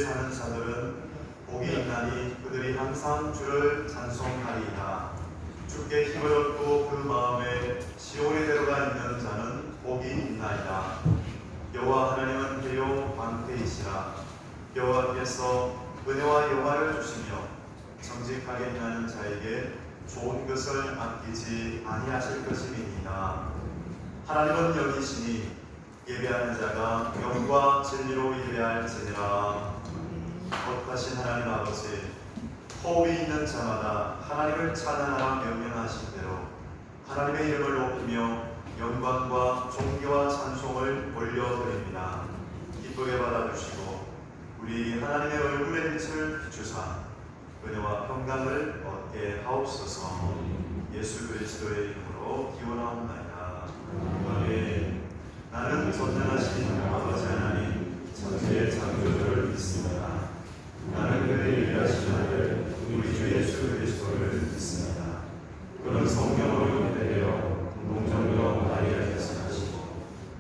하는 자들은 복이 있나니 그들이 항상 주를 찬송하리이다. 주께 힘을 얻고 그 마음에 시온에 들어가 있는 자는 복이 있나이다. 여호와 하나님은 배요 방패이시라. 여호와께서 은혜와 영화를 주시며 정직하게 행하는 자에게 좋은 것을 아끼지 아니하실 것임이니이다. 하나님은 여기시니 예배하는 자가 영과 진리로 예배할지니라. 거룩하신 하나님 아버지, 호흡이 있는 자마다 하나님을 찬양하라 명령하신 대로 하나님의 이름을 높이며 영광과 존귀와 찬송을 올려드립니다. 기쁘게 받아주시고 우리 하나님의 얼굴의 빛을 비추사 은혜와 평강을 얻게 하옵소서. 예수 그리스도의 이름으로 기원하옵나이다. 아멘. 나는 전능하신 아버지 하나님 천지의 창조주를 믿습니다. 나는 그의 유일하신 아들 우리 주 예수 그리스도를 믿습니다. 그는 성령으로 잉태되어 공동정녀 마리아에서 나시고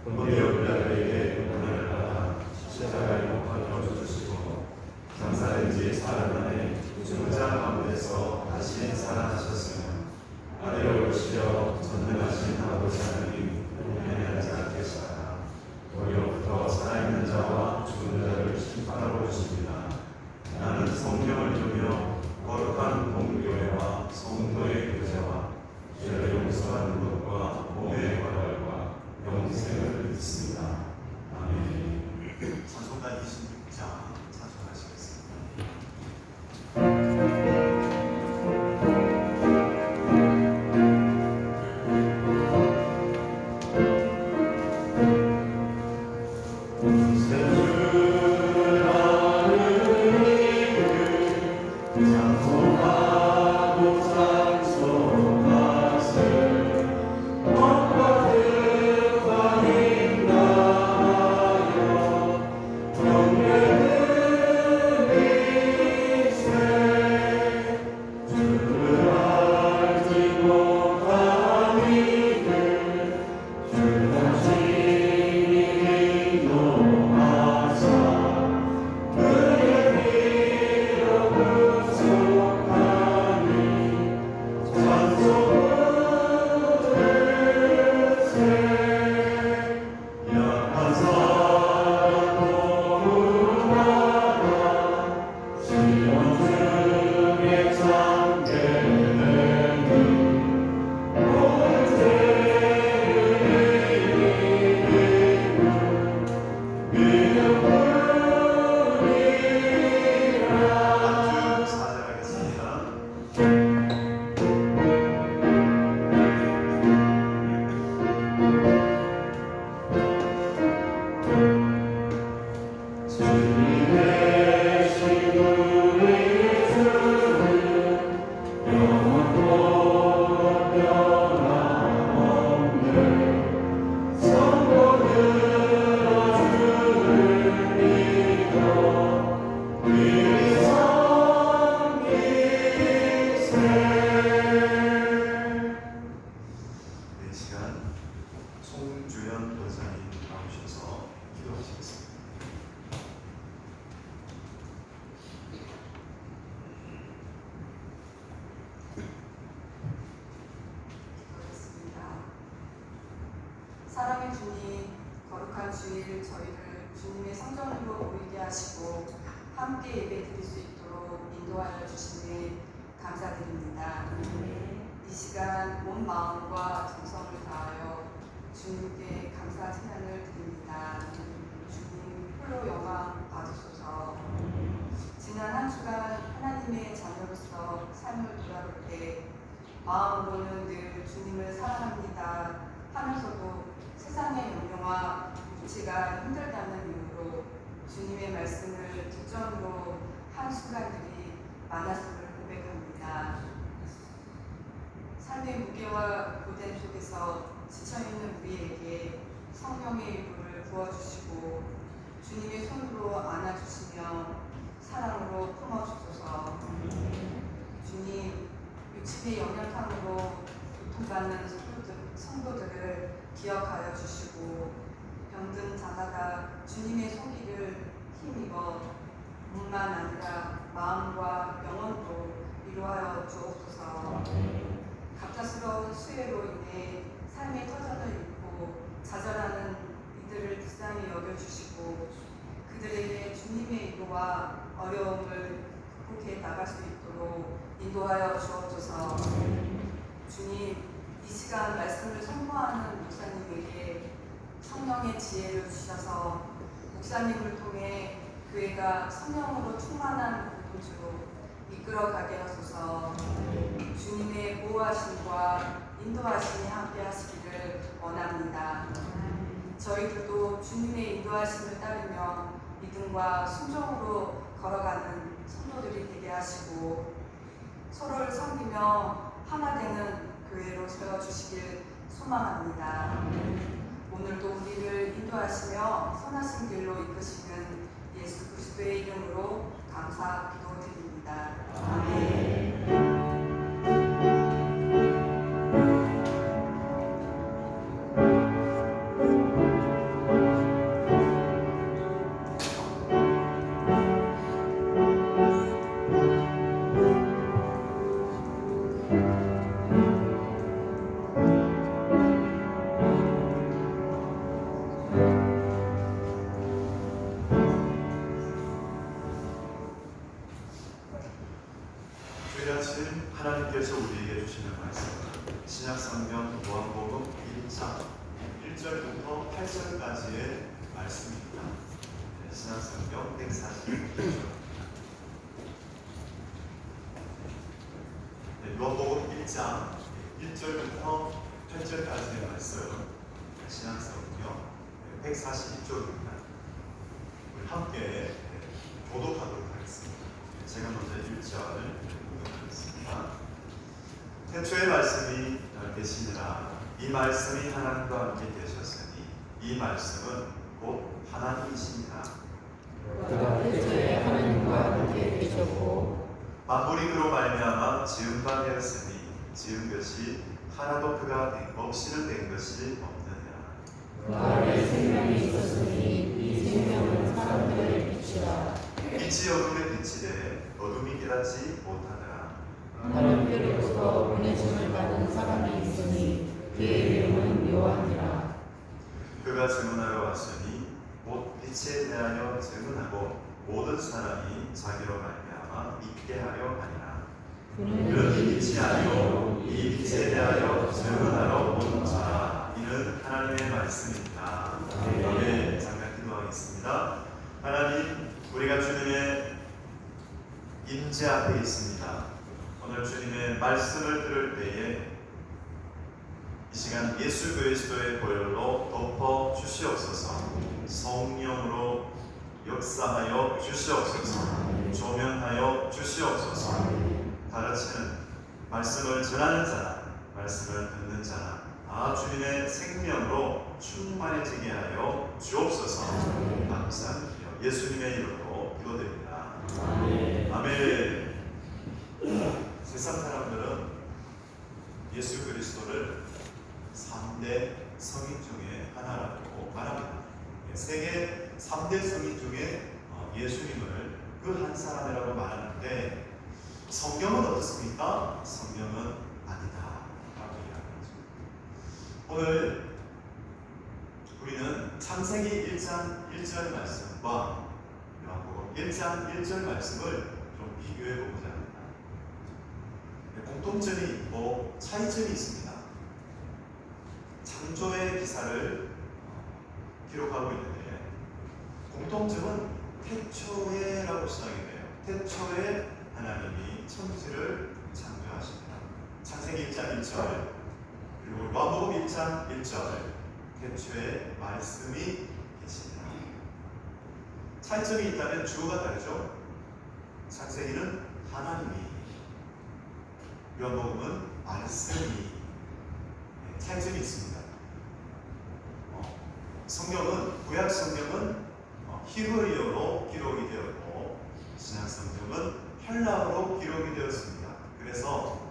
본디오 빌라도에게 고난을 받아 십자가에 못 박혀 죽으시고 장사된 지 사흘 만에 죽은 자 가운데서 다시 살아나셨으며 아래로 오시려 전능하신 아버지 하나님 은혜한 자 계시다가 거기로부터 살아있는 자와 죽은 자를 심판하러 오십니다. 나는 성령을 믿으며 거룩한 공교회와 성도의 교제와 죄를 용서하는 것과 몸의 거랄과 영생을 믿습니다. 아멘. 찬송가 26장 찬송하시겠습니다. 사랑의 주님, 거룩한 주일 저희를 주님의 성전으로 모이게 하시고 함께 예배드릴 수 있도록 인도하여 주시니 감사드립니다. 이 시간 온 마음과 정성을 다하여 주님께 감사 찬양을 드립니다. 주님 홀로 영광 받으소서. 지난 한 주간 하나님의 자녀로서 삶을 돌아볼 때 마음으로는 늘 주님을 사랑합니다 하면서도 세상의 염려와 육체가 힘들다는 이유로 주님의 말씀을 뒷전으로 한 순간들이 많았음을 고백합니다. 삶의 무게와 고된 속에서 지쳐있는 우리에게 성령의 일부를 부어주시고 주님의 손으로 안아주시며 사랑으로 품어주소서. 주님, 육신의 영향탕으로 고통받는 성도들을 기억하여 주시고 병든 자마다 주님의 손길을 힘입어 몸만 아니라 마음과 영혼도 위로하여 주옵소서. 갑작스러운 수해로 인해 삶의 터전을 잃고 좌절하는 이들을 불쌍히 여겨주시고 그들에게 주님의 인도와 어려움을 극복해 나갈 수 있도록 인도하여 주옵소서. 주님, 이 시간 말씀을 선포하는 목사님에게 성령의 지혜를 주셔서 목사님을 통해 교회가 성령으로 충만한 공동체로 이끌어가게 하소서. 주님의 보호하심과 인도하심이 함께 하시기를 원합니다. 저희들도 주님의 인도하심을 따르며 믿음과 순종으로 걸어가는 성도들이 되게 하시고 서로를 섬기며 하나 되는 교회로 세워주시길 소망합니다. 오늘도 우리를 인도하시며 선하신 길로 이끄시는 예수 그리스도의 이름으로 감사 기도드립니다. 아멘. 하나님께서 우리에게 주시는 말씀은 신약성경 요한복음 1장 1절부터 8절까지의 말씀입니다. 신약성경 141쪽 요한복음 1장 1절부터 8절까지의 말씀 신약성경 142쪽입니다. 우리 함께 교독하도록 하겠습니다. 제가 먼저 1절 태초의 말씀이 계시니라. 이 말씀이 하나님과 함께 계셨으니 이 말씀은 곧 하나님이시니라. 그가 태초에 하나님과 함께 계셨고 만물이 그로 말미암아 지은 바 되었으니 지은 것이 하나도 그가 없이는 된 것이 없느니라. 그 안에 생명이 있었으니 이 생명은 사람들의 빛이라. 빛이 어둠에 비치되 어둠이 깨닫지 못하더라. 하나님께로부터 보내심을 받은 사람이 있으니 그의 이름은 요한이라. 그가 증언하러 왔으니 곧 빛에 대하여 증언하고 모든 사람이 자기로 말미암아 믿게 하려 하니라. 그는 빛이 아니요 이 빛에 대하여 증언하러 온 자라. 이는 하나님의 말씀입니다. 아멘. 잠깐 기도하겠습니다. 하나님, 우리가 주님의 임재 앞에 있습니다. 오늘 주님의 말씀을 들을 때에 이 시간 예수 그리스도의 보혈로 덮어 주시옵소서. 성령으로 역사하여 주시옵소서. 조명하여 주시옵소서. 가르치는 말씀을 전하는 자나 말씀을 듣는 자나 다 주님의 생명으로 충만해지게 하여 주옵소서. 감사드리며 예수님의 이름으로 기도드립니다. 아멘. 세상 사람들은 예수 그리스도를 3대 성인 중에 하나라고 말합니다. 세계 3대 성인 중에 예수님을 그 한 사람이라고 말하는데 성경은 어떻습니까? 성경은 아니다 라고 이야기하죠. 오늘 우리는 창세기 1장 1절 말씀과 요한복음 1장 1절 말씀을 좀 비교해 보고자 합니다. 공통점이 있고 차이점이 있습니다. 창조의 기사를 기록하고 있는데 공통점은 태초에라고 시작이 돼요. 태초에 하나님이 천지를 창조하십니다. 창세기 1장 1절 그리고 요한복음 1장 1절 태초에 말씀이 계십니다. 차이점이 있다면 주어가 다르죠. 창세기는 하나님이, 요한복음은 말씀이 차이점이 있습니다. 성경은 구약 성경은 히브리어로 기록이 되었고 신약 성경은 헬라어로 기록이 되었습니다. 그래서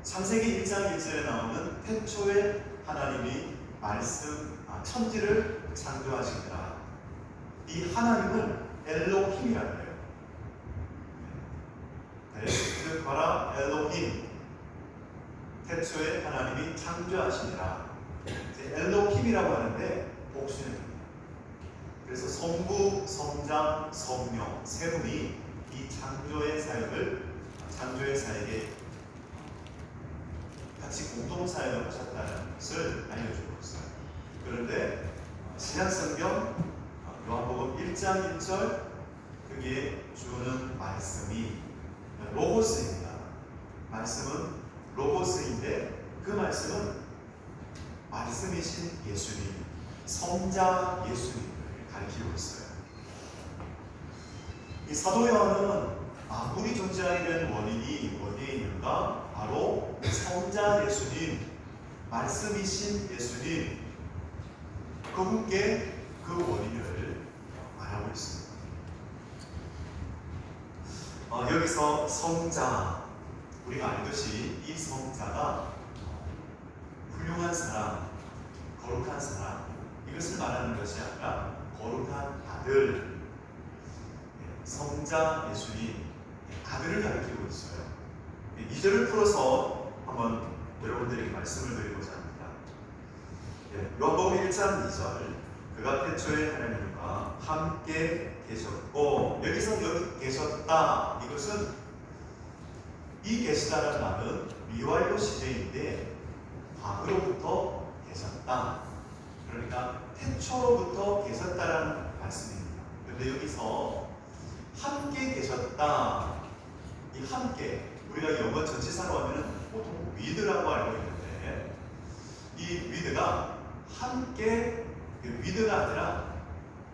창세기 1장 1절에 나오는 태초에 하나님이 천지를 창조하시니라. 이 하나님은 엘로힘이라는 거예요. 그 바라 엘로힘, 태초에 하나님이 창조하시니라. 엘로힘이라고 하는데 복수입니다. 그래서 성부, 성장, 성령 세 분이 이 창조의 사역에 같이 공동 사역을 하셨다는 것을 알려주고 있어요. 그런데 신약성경 요한복음 1장 1절 거기에 주는 말씀이 로고스입니다. 말씀은 로고스인데 그 말씀은 말씀이신 예수님, 성자 예수님을 가리키고 있어요. 이 사도 요한은 만물이 존재하게 된 원인이 어디에 있는가? 바로 성자 예수님, 말씀이신 예수님, 그분께 그 원인을 말하고 있습니다. 여기서 성자, 우리가 알듯이 이 성자가 훌륭한 사람, 거룩한 사람, 이것을 말하는 것이 아니라 거룩한 아들, 성자 예수님, 아들을 가리키고 있어요. 2절을 풀어서 한번 여러분들에게 말씀을 드리고자 합니다. 요한복음 1장 2절, 그가 태초에 하나님과 함께 계셨고, 여기서 여기 계셨다, 이것은 이 계시다라는 말은 미완료 시제인데 과거로부터 계셨다, 그러니까 태초로부터 계셨다라는 말씀입니다. 그런데 여기서 함께 계셨다, 이 함께, 우리가 영어 전치사로 하면 보통 with라고 알고 있는데 이 with가 함께, with가 아니라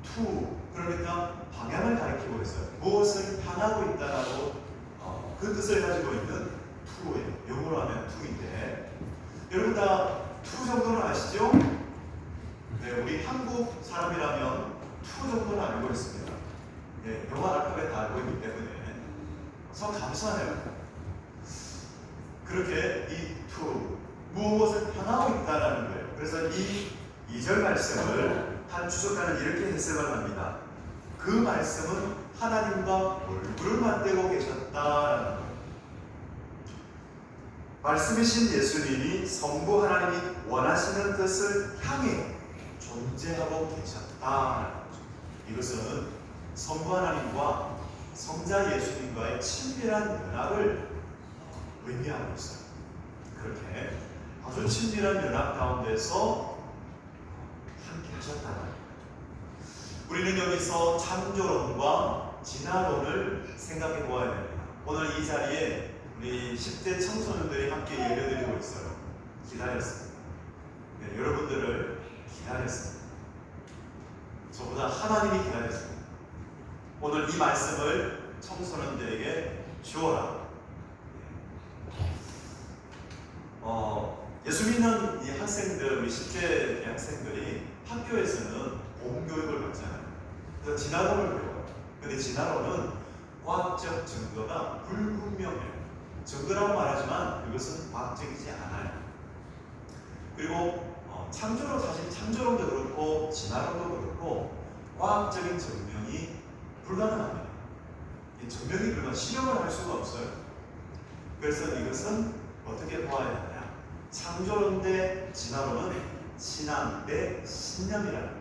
to, 그러니까 방향을 가리키고 있어요. 무엇을 향하고 있다라고 그 뜻을 가지고 있는 to예요. 영어로 하면 to인데, 여러분 다 to 정도는 아시죠? 네, 우리 한국 사람이라면 to 정도는 알고 있습니다. 네, 영어 알파벳 다 알고 있기 때문에 참 감사해요. 그렇게 이 to, 무엇을 향하고 있다라는 거예요. 그래서 이 2절 말씀을 한 주석가는 이렇게 해석을 합니다. 그 말씀은 하나님과 얼굴을 맞대고 계셨다라는 거예요. 말씀이신 예수님이 성부 하나님이 원하시는 뜻을 향해 존재하고 계셨다라는 거죠. 이것은 성부 하나님과 성자 예수님과의 친밀한 연합을 의미하고 있어요. 그렇게 아주 친밀한 연합 가운데서 함께 하셨다는 거예요. 우리는 여기서 창조론과 진화론을 생각해 보아야 됩니다. 오늘 이 자리에 우리 10대 청소년들이 함께 예배드리고 있어요. 기다렸습니다. 네, 여러분들을 기다렸습니다. 저보다 하나님이 기다렸습니다. 오늘 이 말씀을 청소년들에게 주어라. 예수 믿는 이 학생들, 우리 10대 학생들이 학교에서는 공교육을 받잖아요. 그래서 진화론을 배워요. 근데 진화론은 과학적 증거가 불분명해요. 증거라고 말하지만 이것은 과학적이지 않아요. 그리고 창조론, 사실 창조론도 그렇고 진화론도 그렇고 과학적인 증명이 불가능합니다. 이 증명이 불가능, 실험을 할 수가 없어요. 그래서 이것은 어떻게 보아야 하냐? 창조론 대 진화론은 신앙 대 신념이라는 거예요.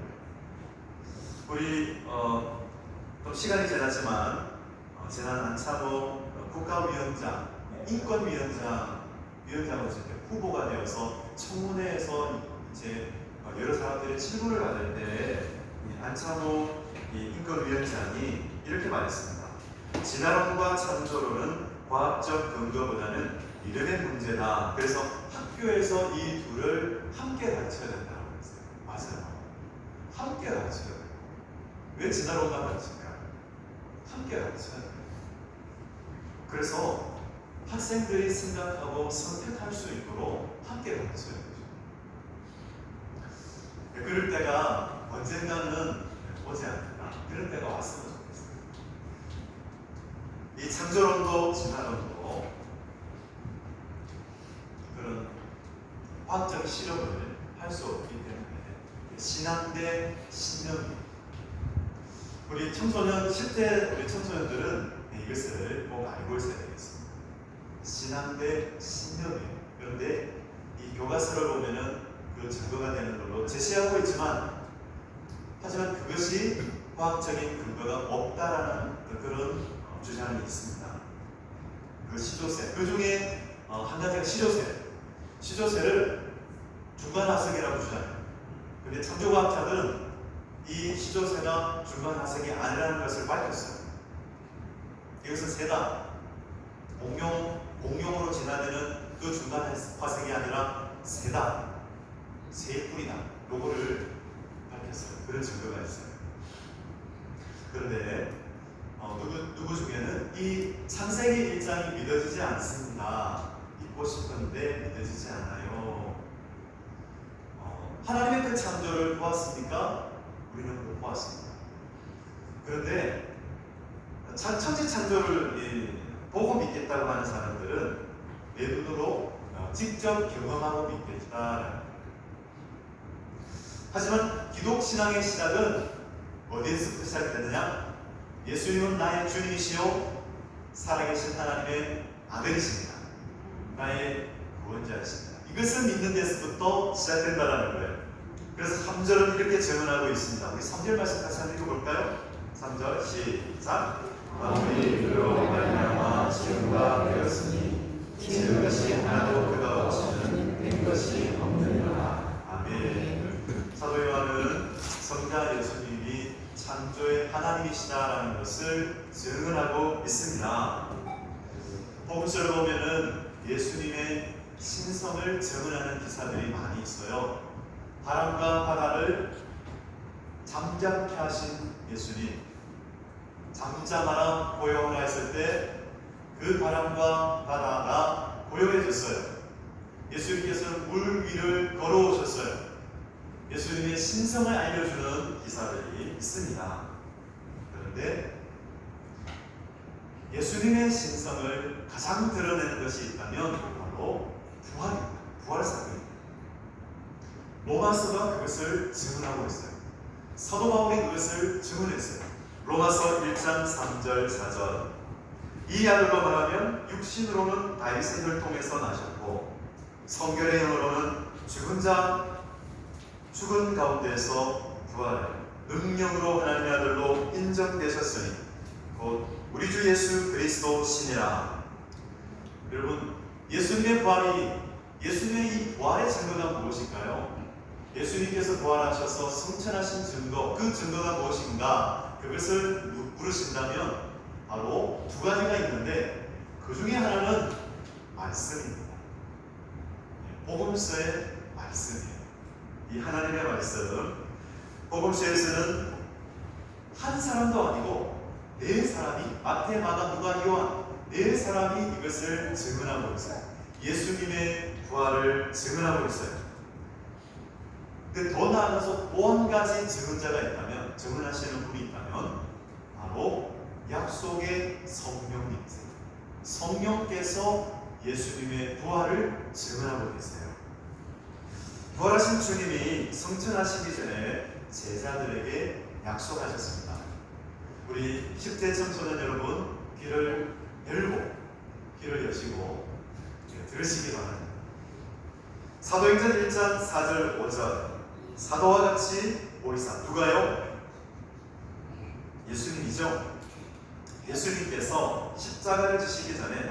우리 좀 시간이 지났지만 지난 안창호 국가위원장, 위원장으로서 후보가 되어서 청문회에서 이제 여러 사람들의 질문을 받을 때 안창호 인권위원장이 이렇게 말했습니다. 진화론과 창조론은 과학적 근거보다는 이름의 문제다. 그래서 학교에서 이 둘을 함께 가르쳐야 된다고 했어요. 맞아요. 함께 가르쳐야 돼요. 왜 진화론만 가르칠까요? 함께 가르쳐야 돼요. 그래서 학생들이 생각하고 선택할 수 있도록 함께 가르쳐야 되죠. 그럴 때가 언젠가는 오지 않을까, 그런 때가 왔으면 좋겠어요. 이 창조론도 진화론도 그런 과학적 실험을 할 수 없기 때문에 신앙 대 신념이, 우리 청소년 10대 우리 청소년들은 이것을 꼭 알고 있어야 되겠습니다. 신앙 대 신념이에요. 그런데 이 교과서를 보면은 그 증거가 되는 걸로 제시하고 있지만, 하지만 그것이 과학적인 근거가 없다라는 그런 주장이 있습니다. 그 시조세, 그 중에 한 가지가 시조세를 중간화석이라고 주장해요. 근데 창조과학자들은 이 시조세가 중간화석이 아니라는 것을 밝혔어요. 이것은 세다, 공룡으로 진화되는 그 중간화석이 아니라 세다, 세뿐이다, 요거를 밝혔어요. 그런 증거가 있어요. 그런데 누구 중에는 이 창세기 1장이 믿어지지 않습니다. 믿고 싶은데 믿어지지 않아요. 하나님의 그 창조를 보았습니까? 우리는 못 보았습니다. 그런데 천지 창조를 보고 믿겠다고 하는 사람들은 내 눈으로 직접 경험하고 믿겠다. 하지만 기독신앙의 시작은 어디에서부터 시작되느냐? 예수님은 나의 주님이시요 살아계신 하나님의 아들이십니다. 나의 구원자이십니다. 이것을 믿는 데서부터 시작된다는 거예요. 그래서 3절은 이렇게 증언하고 있습니다. 우리 3절 말씀 같이 한번 읽어볼까요? 3절 시작. 아무리 그로 말미암아 지음과 되었으니 지은 것이 하나도 그가 없이는 된 것이 없느니라. 아멘. 사도 요한은 성자 예수님이 창조의 하나님이시다라는 것을 증언하고 있습니다. 복음서를 보면은 예수님의 신성을 증언하는 기사들이 많이 있어요. 바람과 바다를 잠잠케 하신 예수님, 잠잠하라 고요하라 했을 때 그 바람과 바다가 고요해졌어요. 예수님께서는 물 위를 걸어오셨어요. 예수님의 신성을 알려주는 기사들이 있습니다. 그런데 예수님의 신성을 가장 드러내는 것이 있다면 바로 부활입니다. 부활 사건입니다. 로마서가 그것을 증언하고 있어요. 사도 바울이 그것을 증언했어요. 로마서 1장 3절 4절. 이 아들로 말하면 육신으로는 다윗의 혈통에서 나셨고 성결의 영으로는 죽은 가운데서 부활하여 능력으로 하나님의 아들로 인정되셨으니 곧 우리 주 예수 그리스도 신이라. 여러분, 예수님의 이 부활의 증거가 무엇일까요? 예수님께서 부활하셔서 승천하신 증거, 그 증거가 무엇인가? 그것을 물으신다면 바로 두 가지가 있는데 그 중에 하나는 말씀입니다. 복음서의 말씀이에요. 이 하나님의 말씀, 복음서에서는 한 사람도 아니고 네 사람이, 마태, 마가, 누가, 요한 네 사람이 이것을 증언하고 있어요. 예수님의 부활을 증언하고 있어요. 근데 더 나아가서 또 한 가지 증언자가 있다면, 증언하시는 분이 있다면 바로 약속의 성령님이세요. 성령께서 예수님의 부활을 증언하고 계세요. 부활하신 주님이 승천하시기 전에 제자들에게 약속하셨습니다. 우리 10대 청소년 여러분, 귀를 여시고 들으시기 바랍니다. 사도행전 1장 4절 5절. 사도와 같이 오리사. 누가요? 예수님이죠. 예수님께서 십자가를 지시기 전에,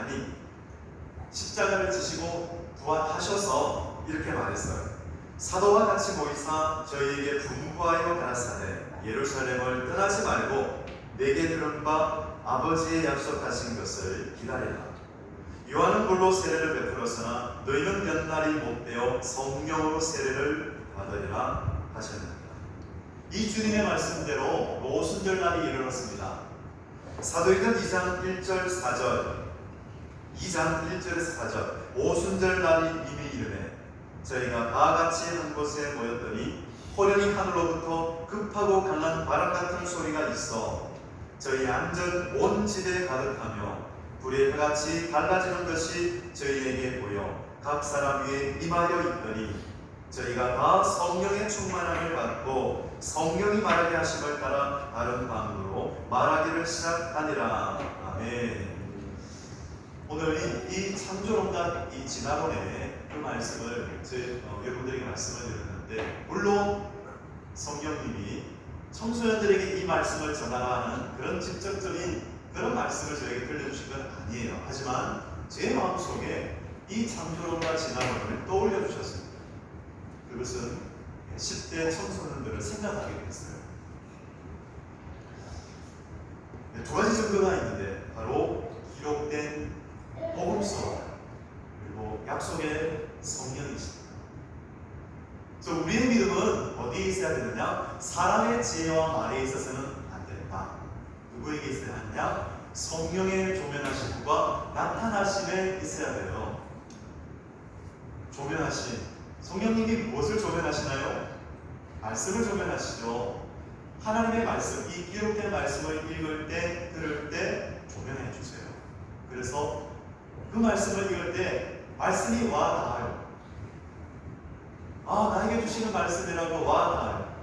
십자가를 지시고 부활하셔서 이렇게 말했어요. 사도와 같이 모이사 저희에게 분부하여 가라사대 예루살렘을 떠나지 말고 내게 들은 바 아버지의 약속하신 것을 기다리라. 요한은 물로 세례를 베풀었으나 너희는 몇 날이 못되어 성령으로 세례를 받으리라 하셨느니라. 이 주님의 말씀대로 오순절날이 이르렀습니다. 사도행전 2장 1절 4절, 2장 1절에서 4절. 오순절날이 이미 이르매 저희가 다 같이 한 곳에 모였더니 호련히 하늘로부터 급하고 강한 바람 같은 소리가 있어 저희 앉은 온 집에 가득하며 불의 같이 달라지는 것이 저희에게 보여 각 사람 위에 임하여 있더니 저희가 다 성령의 충만함을 받고 성령이 말하게 하심을 따라 다른 방으로 말하기를 시작하니라. 아멘. 오늘 이 창조론과 이 진화론의 그 말씀을 여러분들에게 말씀을 드렸는데, 물론 성령님이 청소년들에게 이 말씀을 전하라는 그런 직접적인 그런 말씀을 저에게 들려주신 건 아니에요. 하지만 제 마음속에 이 창조론과 진화론을 떠올려 주셨습니다. 그것은 10대 청소년들을 생각하게 됐어요. 두 가지 증거가 있는데, 바로 기록된 복음서 그리고 약속의 성령이십니다. 그래서 우리의 믿음은 어디에 있어야 되느냐? 사람의 지혜와 말에 있어서는 안 된다. 누구에게 있어야 하느냐? 성령의 조면하심과 나타나심에 있어야 돼요. 조면하심. 성령님이 무엇을 조면하시나요? 말씀을 조면하시죠. 하나님의 말씀, 이 기록된 말씀을 읽을 때, 들을 때 조면해 주세요. 그래서 그 말씀을 읽을 때 말씀이 와 닿아요. 나에게 주시는 말씀이라고 와 닿아요.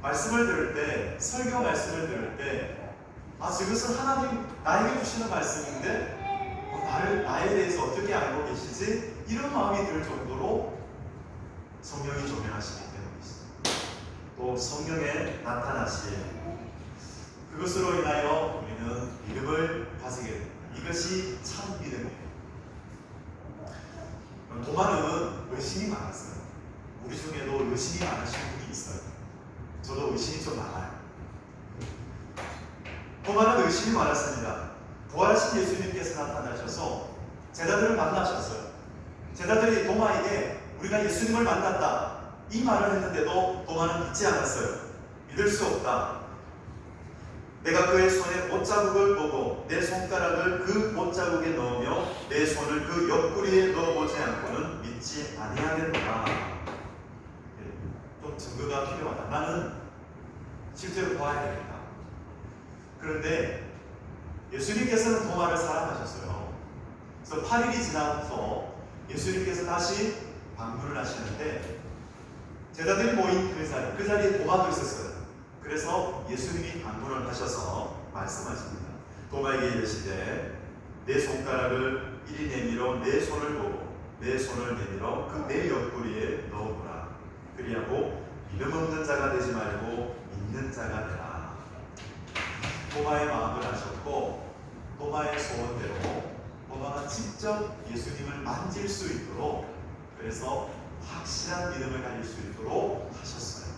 말씀을 들을 때, 설교 말씀을 들을 때, 저것은 하나님 나에게 주시는 말씀인데 나에 대해서 어떻게 알고 계시지? 이런 마음이 들 정도로 성령이 조명하시기 때문이시죠. 또 성령의 나타나심, 그것으로 인하여 우리는 믿음을 가지게 됩니다. 이것이 참 믿음이에요. 도마는 의심이 많았어요. 우리 중에도 의심이 많으신 분이 있어요. 저도 의심이 좀 많아요. 도마는 의심이 많았습니다. 부활하신 예수님께서 나타나셔서 제자들을 만나셨어요. 제자들이 도마에게 우리가 예수님을 만났다 이 말을 했는데도 도마는 믿지 않았어요. 믿을 수 없다. 내가 그의 손에 못자국을 보고 내 손가락을 그 못자국에 넣으며 내 손을 그 옆구리에 넣어보지 않고는 믿지 아니하겠노라. 좀 증거가 필요하다. 나는 실제로 봐야 되겠다. 그런데 예수님께서는 도마를 사랑하셨어요. 그래서 8일이 지나서 예수님께서 다시 방문을 하시는데 제자들이 모인 그 자리에 도마도 있었어요. 그래서 예수님이 방문을 하셔서 말씀하십니다. 도마에게 이르시되 내 손가락을 이리 내밀어 내 손을 보고 내 손을 내밀어 그 내 옆구리에 넣어보라. 그리하고 믿음 없는 자가 되지 말고 믿는 자가 되라. 도마의 마음을 아셨고 도마의 소원대로 도마가 직접 예수님을 만질 수 있도록, 그래서 확실한 믿음을 가질 수 있도록 하셨어요.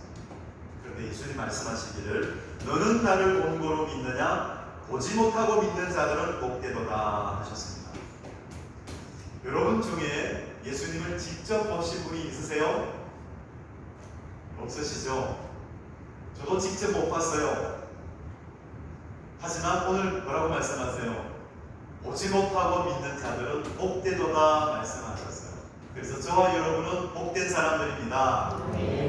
그런데 예수님 말씀하시기를 너는 나를 본 거로 믿느냐? 보지 못하고 믿는 자들은 복되도다 하셨습니다. 여러분 중에 예수님을 직접 보신 분이 있으세요? 없으시죠? 저도 직접 못 봤어요. 하지만 오늘 뭐라고 말씀하세요? 보지 못하고 믿는 자들은 복되도다 말씀하셨어요. 그래서 저와 여러분은 복된 사람들입니다.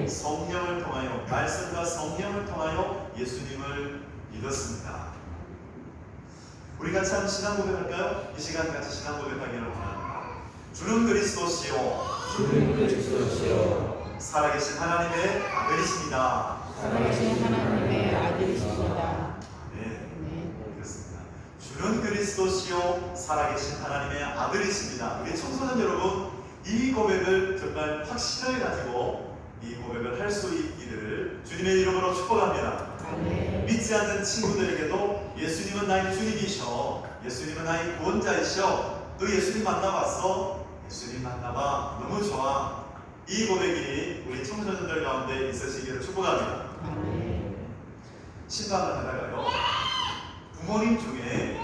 성령을 통하여, 말씀과 성령을 통하여 예수님을 믿었습니다. 우리 같이 한번 신앙 고백할까요? 이 시간 같이 신앙 고백하기를 원합니다. 주는 그리스도시요, 주는 그리스도시요 살아계신 하나님의 아들이십니다. 살아계신 하나님의 아들이십니다. 네, 그렇습니다. 주는 그리스도시요, 살아계신 하나님의 아들이십니다. 우리 청소년 여러분, 이 고백을 정말 확신을 가지고 이 고백을 할 수 있기를 주님의 이름으로 축복합니다. 아멘. 믿지 않는 친구들에게도 예수님은 나의 주님이셔, 예수님은 나의 구원자이셔, 너 예수님 만나봤어? 예수님 만나봐, 너무 좋아. 이 고백이 우리 청소년들 가운데 있으시기를 축복합니다. 아멘. 신방을 하다가요, 부모님 중에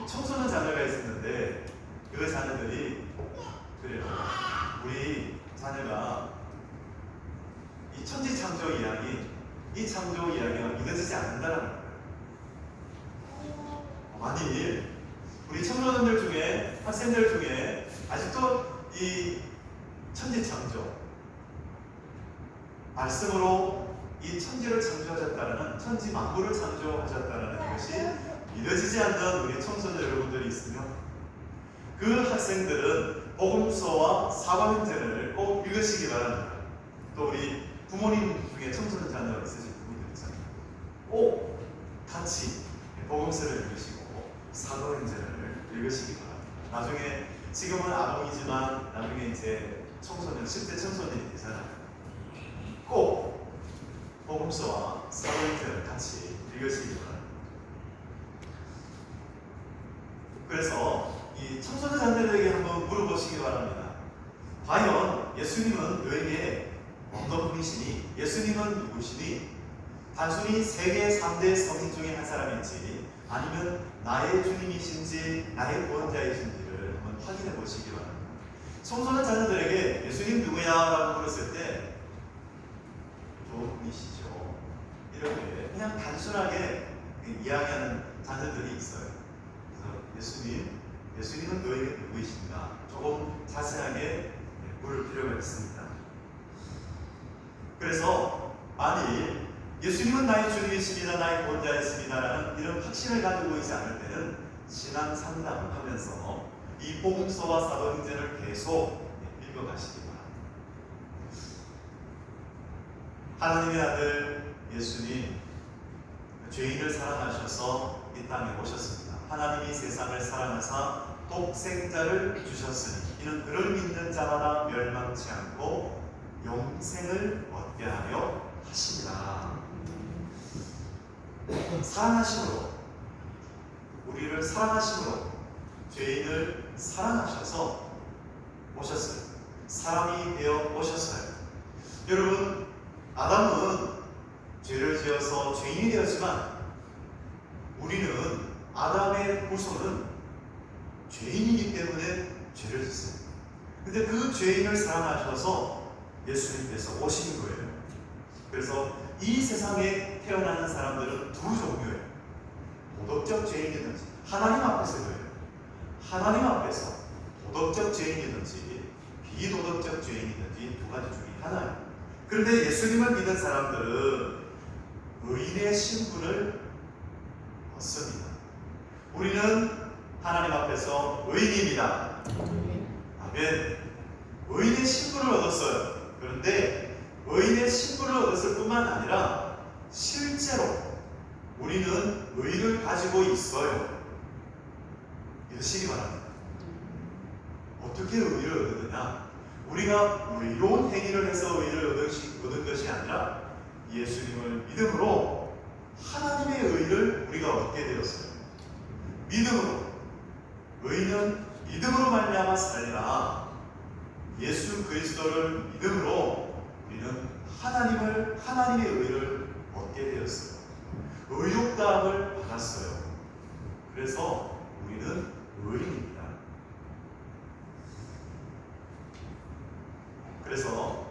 청소년 자녀가 있었는데 그 자녀들이 그래요. 우리 자녀가 이 천지창조 이야기, 이 창조 이야기가 믿어지지 않는다는 거예요. 만일 우리 청소년들 중에, 학생들 중에 아직도 이 천지창조 말씀으로 이 천지를 창조하셨다는, 천지 만물을 창조하셨다는 것이 믿어지지 않는 우리 청소년 여러분들이 있으면 그 학생들은 복음서와 사과문제를 꼭 읽으시기 바랍니다. 또 우리 부모님 중에 청소년 자녀가 있으신 분들 있잖아요. 꼭 같이 복음서를 읽으시고 사도행전을 읽으시기 바랍니다. 나중에 지금은 아동이지만 나중에 이제 청소년, 10대 청소년이 되잖아요. 꼭 복음서와 사도행전을 같이 읽으시기 바랍니다. 그래서 이 청소년 자녀들에게 한번 물어보시기 바랍니다. 과연 예수님은 너에게 어떤 분이시니? 예수님은 누구시니? 단순히 세계 3대 성인 중에 한 사람인지 아니면 나의 주님이신지 나의 구원자이신지를 한번 확인해 보시기 바랍니다. 청소년 자녀들에게 예수님 누구야? 라고 물었을 때 좋은 분이시죠. 이렇게 그냥 단순하게 이야기하는 자녀들이 있어요. 그래서 예수님은 너에게 누구이신가? 조금 자세하게 물을 필요가 있습니다. 그래서 만일 예수님은 나의 주님이십니다, 나의 구원자이십니다라는 이런 확신을 가지고 있지 않을 때는 신앙 상담을 하면서 이 복음서와 사도행전을 계속 읽어가시기 바랍니다. 하나님의 아들 예수님, 죄인을 사랑하셔서 이 땅에 오셨습니다. 하나님이 세상을 사랑하사 독생자를 주셨으니 이는 그를 믿는 자마다 멸망치 않고 영생을 얻게 하려 하십니다. 사랑하심으로, 우리를 사랑하심으로 죄인을 사랑하셔서 오셨어요. 사람이 되어 오셨어요. 여러분, 아담은 죄를 지어서 죄인이 되었지만 우리는 아담의 후손은 죄인이기 때문에 죄를 짓습니다. 근데 그 죄인을 사랑하셔서 예수님께서 오신 거예요. 그래서 이 세상에 태어나는 사람들은 두 종류예요. 도덕적 죄인이든지, 하나님 앞에서예요. 하나님 앞에서 도덕적 죄인이든지 비도덕적 죄인이든지 두 가지 중에 하나예요. 그런데 예수님을 믿는 사람들은 의인의 신분을 얻습니다. 우리는 하나님 앞에서 의인입니다. 아멘. 의인의 신분을 얻었어요. 그런데 의인의 신분을 얻었을 뿐만 아니라 실제로 우리는 의를 가지고 있어요. 믿으시기 바랍니다. 어떻게 의를 얻느냐? 우리가 의로운 행위를 해서 의를 얻은 것이 아니라 예수님을 믿음으로 하나님의 의를 우리가 얻게 되었어요. 믿음으로. 의는 믿음으로 말미암아 살리라. 예수 그리스도를 믿음으로 우리는 하나님의 의를 얻게 되었어요. 의롭다함을 받았어요. 그래서 우리는 의인입니다. 그래서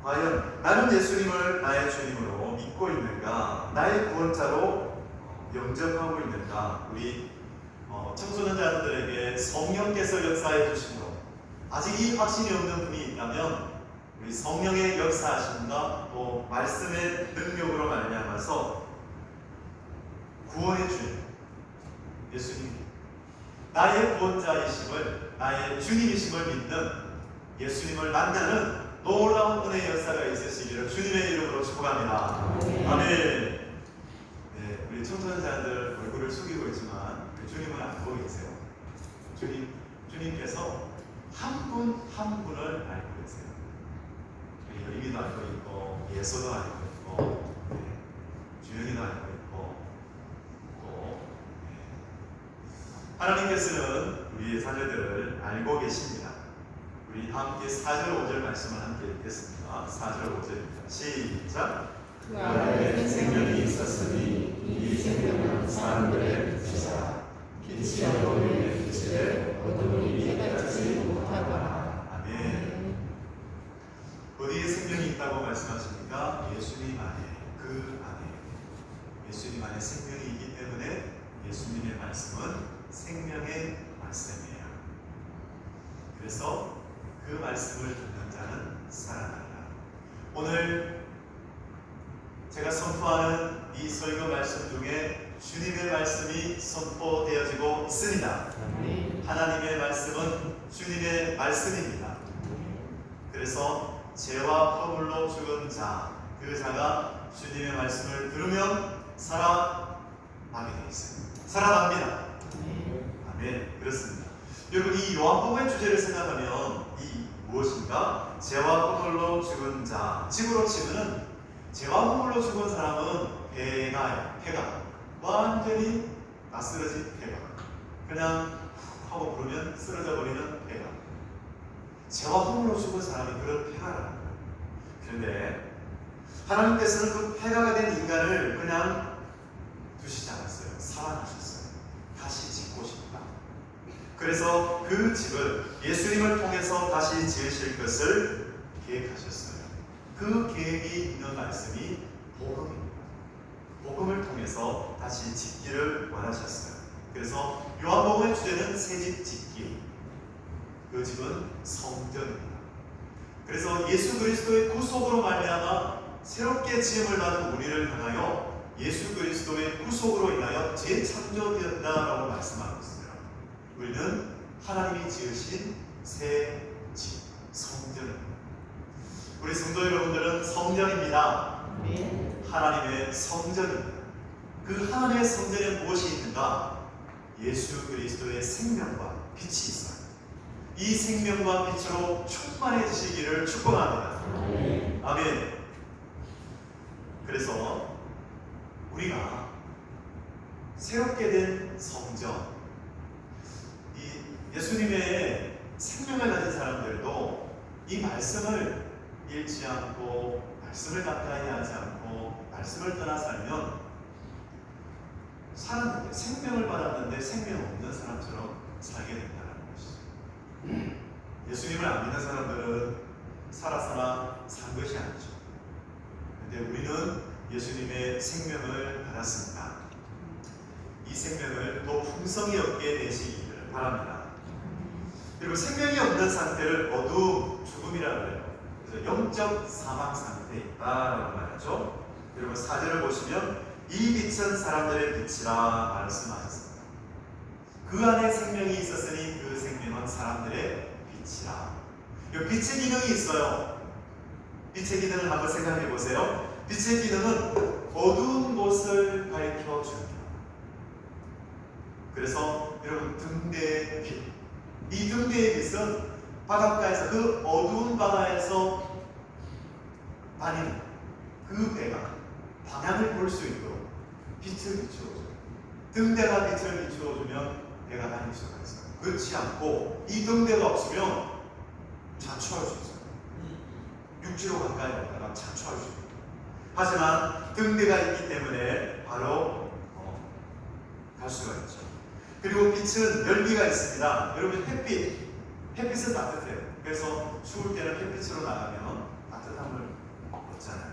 과연 나는 예수님을 나의 주님으로 믿고 있는가? 나의 구원자로 영접하고 있는가? 우리 청소년 자녀들에게 성령께서 역사해 주심으로 아직 이 확신이 없는 분이 있다면 우리 성령의 역사하심과 또 말씀의 능력으로 말미암아서 구원의 주님 예수님, 나의 구원자이심을, 나의 주님이심을 믿는 예수님을 만나는 놀라운 은혜의 역사가 있으시기를 주님의 이름으로 축복합니다. 아멘. 네, 우리 청소년 자녀들 얼굴을 숙이고 있지만 주님은 안 보고 계세요. 주님께서 한 분 한 분을 알고 계세요. 여림이도 알고 있고, 예서도 알고 있고, 주영이도 알고 있고, 또 하나님께서는 우리의 자녀들을 알고 계십니다. 우리 함께 4절 5절 말씀을 함께 읽겠습니다. 4절 5절입니다. 시작. 그 안에 생명이 있었으니 이 생명은 사람들의 빛이라. 빛이 어둠의 빛을 어둠이 깨닫지 못하더라. 아멘. 어디에 생명이 있다고 말씀하십니까? 예수님 안에, 그 안에. 예수님 안에 생명이 있기 때문에 예수님의 말씀은 생명의 말씀이에요. 그래서 그 말씀을 듣는 자는 살아난다. 오늘 제가 선포하는 이 설교 말씀 중에 주님의 말씀이 선포되어지고 있습니다. 하나님의 말씀은 주님의 말씀입니다. 그래서 죄와 허물로 죽은 자, 그 자가 주님의 말씀을 들으면 살아 나게 되어 있어요. 살아납니다. 아멘. 그렇습니다. 여러분, 이 요한복음의 주제를 생각하면 이 무엇인가? 죄와 허물로 죽은 자. 직으로 치면은 죄와 허물로 죽은 사람은 폐가 완전히 낯설어진 폐가, 그냥 훅 하고 부르면 쓰러져 버리는 폐가. 죄와 허물로 죽은 사람이 그런 폐가라는 거예요. 그런데 하나님께서는 그 폐가가 된 인간을 그냥 두시지 않았어요. 사랑하셨어요. 다시 짓고 싶다. 그래서 그 집을 예수님을 통해서 다시 지으실 것을 계획하셨어요. 그 계획이 있는 말씀이 복음입니다. 복음을 통해서 다시 짓기를 원하셨어요. 그래서 요한복음의 주제는 새집 짓기. 그 집은 성전입니다. 그래서 예수 그리스도의 구속으로 말미암아 새롭게 지음을 받은 우리를 향하여 예수 그리스도의 구속으로 인하여 재창조되었다라고 말씀하고 있어요. 우리는 하나님이 지으신 새 집, 성전입니다. 우리 성도 여러분들은 성전입니다. 하나님의 성전입니다. 그 하나님의 성전에 무엇이 있는가? 예수 그리스도의 생명과 빛이 있어요. 이 생명과 빛으로 충만해지시기를 축복합니다. 아멘. 그래서 우리가 새롭게 된 성전, 이 예수님의 생명을 가진 사람들도 이 말씀을 잃지 않고 말씀을 가까이 하지 않고 말씀을 떠나 살면 살았는데, 생명을 받았는데 생명 없는 사람처럼 살게 된다는 것이죠. 예수님을 안 믿는 사람들은 살았으나 산 것이 아니죠. 그런데 우리는 예수님의 생명을 받았습니다. 이 생명을 더 풍성히 얻게 되시기를 바랍니다. 그리고 생명이 없는 상태를 어두움, 죽음이라고 해요. 그래서 영적 사망 상태에 있다라고 말하죠. 그리고 4절을 보시면 이 빛은 사람들의 빛이라 말씀하셨습니다. 그 안에 생명이 있었으니 그 생명은 사람들의 빛이라. 이 빛의 기능이 있어요. 빛의 기능을 한번 생각해 보세요. 빛의 기능은 어두운 곳을 밝혀줍니다. 그래서 여러분, 등대의 빛, 이 등대의 빛은 바닷가에서, 그 어두운 바다에서 다니는 그 배가 방향을 볼 수 있도록 빛을 비추어줘요. 등대가 빛을 비추어주면 배가 다닐 수가 있어요. 그렇지 않고 이 등대가 없으면 자초할 수 있어요. 육지로 가까이 갔다가 자초할 수 있어요. 하지만 등대가 있기 때문에 바로 갈 수가 있죠. 그리고 빛은 열기가 있습니다. 여러분, 햇빛은 따뜻해요. 그래서 추울 때는 햇빛으로 나가면 따뜻함을 얻잖아요.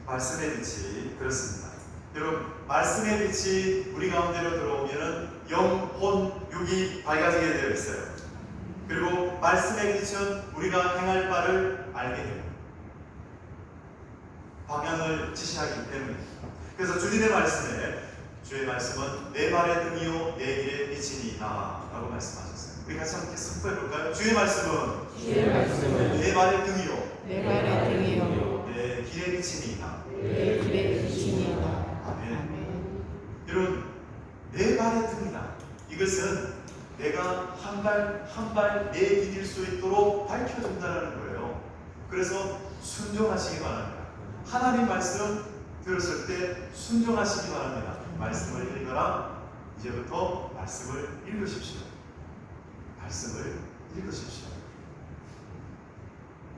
말씀의 빛이 그렇습니다. 여러분, 말씀의 빛이 우리 가운데로 들어오면 영혼, 육이 밝아지게 되어 있어요. 그리고 말씀의 빛은 우리가 행할 바를 알게 돼요. 방향을 지시하기 때문에. 그래서 주님의 말씀에, 주의 말씀은 내 발의 등이요 내 길의 빛이니이다 라고 말씀하셨어요. 우리 같이 함께 선포해 볼까요? 주의 말씀은 내 발의 등이요 내 길의 빛이니이다. 아멘. 여러분, 내 발의 등이다. 이것은 내가 한 발 내 디딜 수 있도록 밝혀준다는 거예요. 그래서 순종하시기 바랍니다. 하나님 말씀 들었을 때 순종하시기 바랍니다. 말씀을 읽어라. 이제부터 말씀을 읽으십시오. 말씀을 읽으십시오.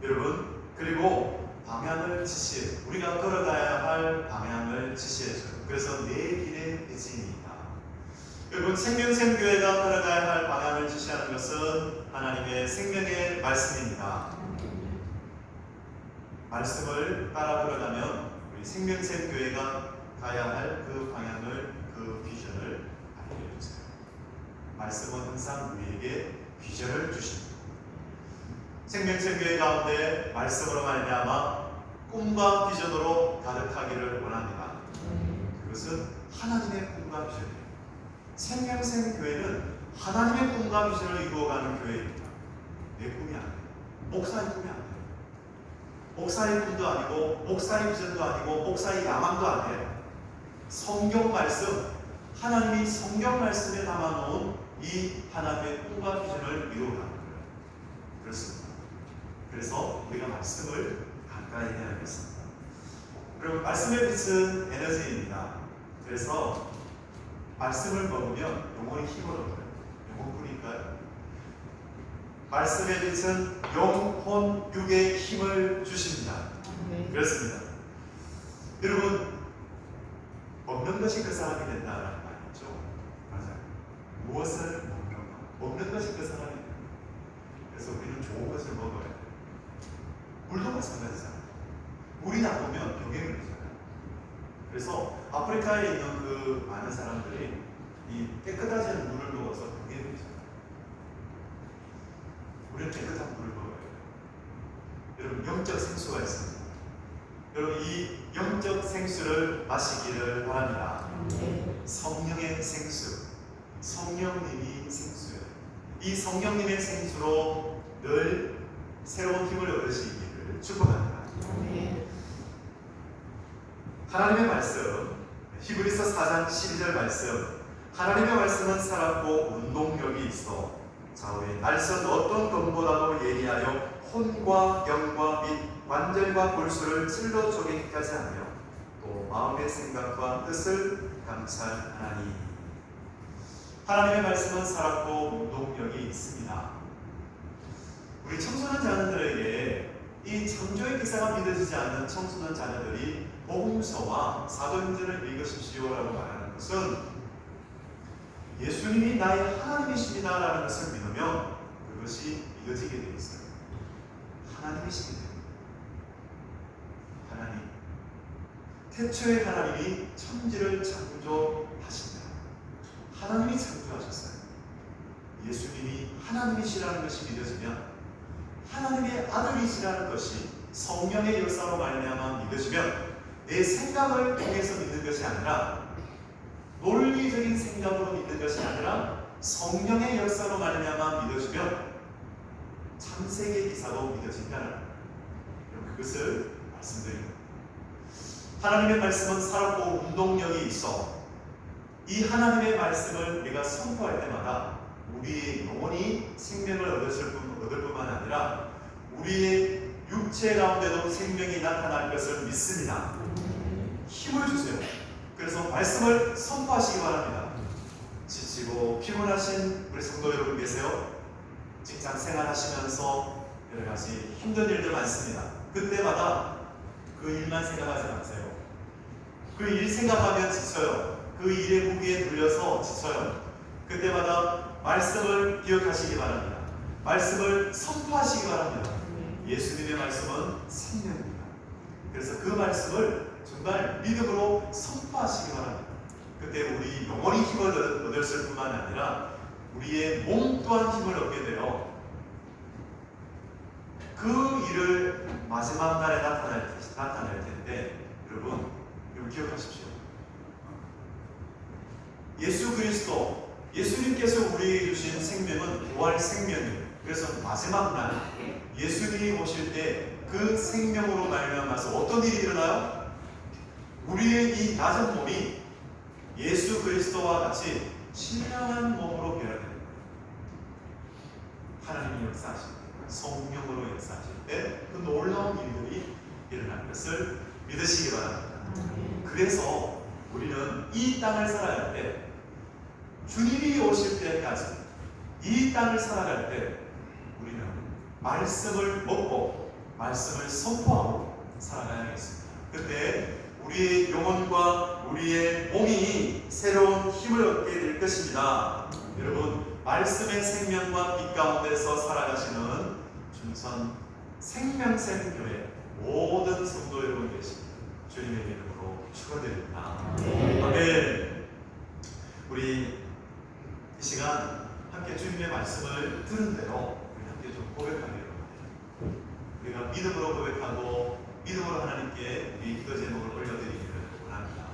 여러분, 그리고 방향을 지시해, 우리가 걸어가야 할 방향을 지시해줘요. 그래서 내 길의 빛이니이다. 여러분, 생명샘교회가 걸어가야 할 방향을 지시하는 것은 하나님의 생명의 말씀입니다. 말씀을 따라 걸어가면 우리 생명샘교회가 가야 할 그 방향을, 그 비전을 알려주세요. 말씀은 항상 우리에게 비전을 주십니다. 생명샘교회 가운데 말씀으로 말미암아 꿈과 비전으로 가득하기를 원합니다. 그것은 하나님의 꿈과 비전이에요. 생명샘교회는 하나님의 꿈과 비전을 이루어가는 교회입니다. 내 꿈이 아니에요. 목사의 꿈이 아니에요. 목사의 꿈도 아니고 목사의 비전도 아니고 목사의 야망도 아니에요. 성경 말씀, 하나님이 성경 말씀에 담아놓은 이 하나님의 꿈과 비전을 이루어가는 거예요. 그렇습니다. 그래서 우리가 말씀을 가까이 해야겠습니다. 그리고 말씀의 빛은 에너지입니다. 그래서 말씀을 먹으면 영혼이 힘을 얻어요. 영혼뿐일까요? 말씀의 빛은 영혼, 육에 힘을 주십니다. 그렇습니다. 여러분, 먹는 것이 그 사람이 된다는 말이죠. 맞아요. 무엇을 먹는 것이 그 사람이 된다. 그래서 우리는 좋은 것을 먹어야 돼요. 물도 마찬가지잖아요. 물이 나오면 병에 걸리잖아요. 그래서 아프리카에 있는 그 많은 사람들이 이 깨끗하지 않은 물을 먹어서 병에 걸리잖아요. 우리는 깨끗한 물을 먹어야 돼요. 여러분, 영적 생수가 있습니다. 여러분, 이 영적 생수를 마시기를 바랍니다. 성령의 생수, 성령님이 생수예요. 이 성령님의 생수로 늘 새로운 힘을 얻으시기를 축복합니다. 하나님의 말씀, 히브리서 4장 12절 말씀. 하나님의 말씀은 살았고 운동력이 있어 좌우의 날선 어떤 검보다도 예리하여 혼과 영과 및 관절과 골수를 찔러 쪼개기까지 하며 또 마음의 생각과 뜻을 감찰하니. 하나님의 말씀은 살았고 운동력이 있습니다. 우리 청소년 자녀들에게 이 창조의 기사가 믿어지지 않는 청소년 자녀들이 복음서와 사도행전을 읽으십시오라고 말하는 것은 예수님이 나의 하나님이십니다라는 것을 믿으면 그것이 믿어지게 되어 있어요. 하나님이시기 때문에. 하나님. 태초에 하나님이 천지를 창조하십니다. 하나님이 창조하셨어요. 예수님이 하나님이시라는 것이 믿어지면, 하나님의 아들이시라는 것이 성령의 역사로 말미암아 믿어지면, 내 생각을 통해서 믿는 것이 아니라, 논리적인 생각으로 믿는 것이 아니라 성령의 역사로 말미암아 믿어지면 창세기 기사로 믿어진다는 거예요. 그것을 말씀드립니다. 하나님의 말씀은 살았고 운동력이 있어 이 하나님의 말씀을 우리가 선포할 때마다 우리의 영혼이 생명을 얻을 뿐만 아니라 우리의 육체 가운데도 생명이 나타날 것을 믿습니다. 힘을 주세요. 그래서 말씀을 선포하시기 바랍니다. 지치고 피곤하신 우리 성도 여러분 계세요? 직장 생활하시면서 여러 가지 힘든 일들 많습니다. 그때마다 그 일만 생각하지 마세요. 그 일 생각하면 지쳐요. 그 일의 무게에 눌려서 지쳐요. 그때마다 말씀을 기억하시기 바랍니다. 말씀을 선포하시기 바랍니다. 예수님의 말씀은 생명입니다. 그래서 그 말씀을 정말 믿음으로 선포하시기 바랍니다. 그때 우리 영혼이 힘을 얻을 뿐만 아니라 우리의 몸 또한 힘을 얻게 되어 그 일을 마지막 날에 나타날 텐데, 여러분 이걸 기억하십시오. 예수 그리스도, 예수님께서 우리에게 주신 생명은 부활 생명이에요. 그래서 마지막 날 예수님이 오실 때 그 생명으로 말미암아서 어떤 일이 일어나요? 우리의 이 낮은 몸이 예수 그리스도와 같이 신령한 몸으로 변화됩니다. 하나님이 역사하실 때, 성령으로 역사하실 때 그 놀라운 일들이 일어날 것을 믿으시기 바랍니다. 그래서 우리는 이 땅을 살아갈 때, 주님이 오실 때까지 이 땅을 살아갈 때 우리는 말씀을 먹고 말씀을 선포하고 살아가야겠습니다. 그때 우리의 영혼과 우리의 몸이 새로운 힘을 얻게 될 것입니다. 여러분, 말씀의 생명과 빛 가운데서 살아가시는 춘천 생명샘교회 모든 성도 여러분 계십니다. 주님의 이름으로 축원드립니다. 아멘. 우리 이 시간 함께 주님의 말씀을 들은 대로 우리 함께 좀 고백하기를 원해요. 우리가 믿음으로 고백하고 믿음으로 하나님께 우리 기도 제목을 올려드리기를 원합니다.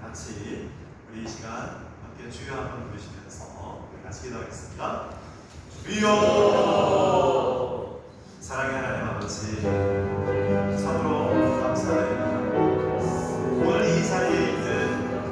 같이 우리 이 시간 함께 주여 한번 부르시면서 우리 같이 기도하겠습니다. 주여. 사랑의 하나님 아버지, 참으로 감사드립니다. 오늘 이 자리에 있는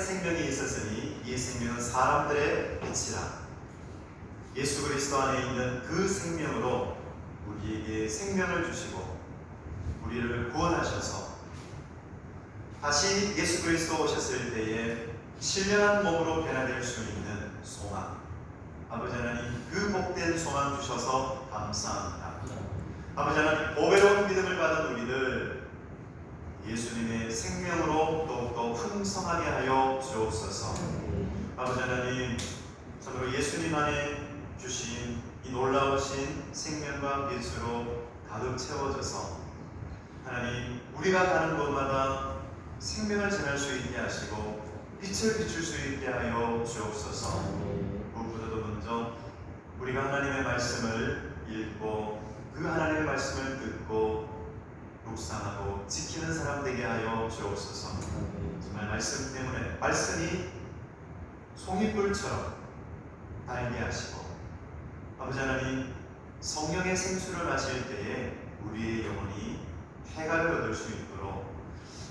생명이 있었으니 이 생명은 사람들의 빛이라. 예수 그리스도 안에 있는 그 생명으로 우리에게 생명을 주시고 우리를 구원하셔서 다시 예수 그리스도 오셨을 때에 신령한 몸으로 변화될 수 있는 소망, 아버지 하나님 그 복된 소망 주셔서 감사합니다. 아버지 하나님 보배로운 믿음을 받은 우리를 예수님의 생명으로 더욱더 풍성하게 하여 주옵소서. 아버지 하나님 참으로 예수님 안에 주신 이 놀라우신 생명과 빛으로 가득 채워져서 하나님 우리가 가는 곳마다 생명을 전할 수 있게 하시고 빛을 비출 수 있게 하여 주옵소서. 무엇보다도 먼저 우리가 하나님의 말씀을 읽고 그 하나님의 말씀을 듣고 묵상하고 지키는 사람 되게 하여 주옵소서. 정말 말씀 때문에 말씀이 송이불처럼 달게 하시고 아버지 하나님 성령의 생수를 마실 때에 우리의 영혼이 해가를 얻을 수 있도록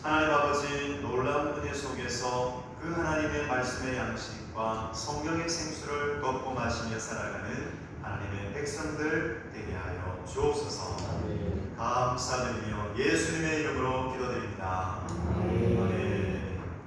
하나님 아버지 놀라운 은혜 속에서 그 하나님의 말씀의 양식과 성령의 생수를 걷고 마시며 살아가는 하나님의 백성들 되게 하여 주옵소서. 감사드리며 예수님의 이름으로 기도드립니다.